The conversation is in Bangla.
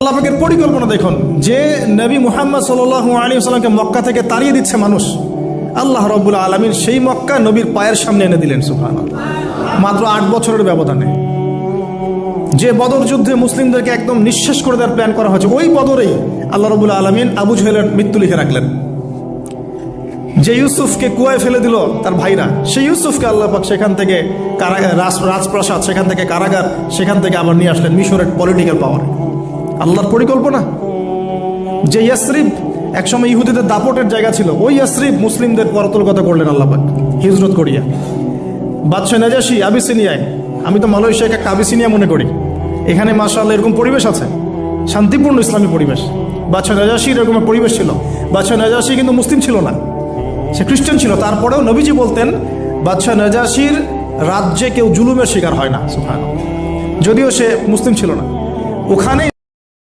আল্লাহ পাকের পরিকল্পনা দেখুন, যে নবী মুহাম্মদ সাল্লাল্লাহু আলাইহি ওয়াসাল্লামকে মক্কা থেকে তাড়িয়ে দিচ্ছে মানুষ, আল্লাহ রাব্বুল আলামিন সেই মক্কা নবীর পায়ের সামনে এনে দিলেন। সুবহানাল্লাহ। মাত্র 8 বছরের ব্যবধানে। যে বদর যুদ্ধে মুসলিমদেরকে একদম নিঃশেষ করে দেওয়ার প্ল্যান করা হয়েছে, ওই বদরেই আল্লাহ রাব্বুল আলামিন আবু জাহেলের মৃত্যু লিখে রাখলেন। যে ইউসুফকে কুয়ায় ফেলে দিল তার ভাইরা, সেই ইউসুফকে আল্লাহ পাক সেখান থেকে রাজপ্রাসাদ, সেখান থেকে কারাগার, সেখান থেকে আবার নিয়ে আসলেন মিশরের পলিটিক্যাল পাওয়ার। আল্লাহর পরিকল্পনা। যে ইয়াসরিব একসময় ইহুদিদের দাপটের জায়গা ছিল, ওই ইয়াসরিব মুসলিমদের পরতলগত করলেন আল্লাহ পাক হিজরত করিয়া। বাদশাহ নাজাশী আবিসিনিয়ায়, আমি তো মালয়েশিয়াকে একটা আবিসিনিয়া মনে করি, এখানে মাশাআল্লাহ এরকম পরিবেশ আছে, শান্তিপূর্ণ ইসলামী পরিবেশ। বাদশাহ নাজাশীর এরকম পরিবেশ ছিল। বাদশাহ নাজাশী কিন্তু মুসলিম ছিল না, সে খ্রিস্টান ছিল। তারপরেও নবীজি বলতেন বাদশাহ নাজাশীর রাজ্যে কেউ জুলুমের শিকার হয় না। সুবহানাল্লাহ। যদিও সে মুসলিম ছিল না, ওখানে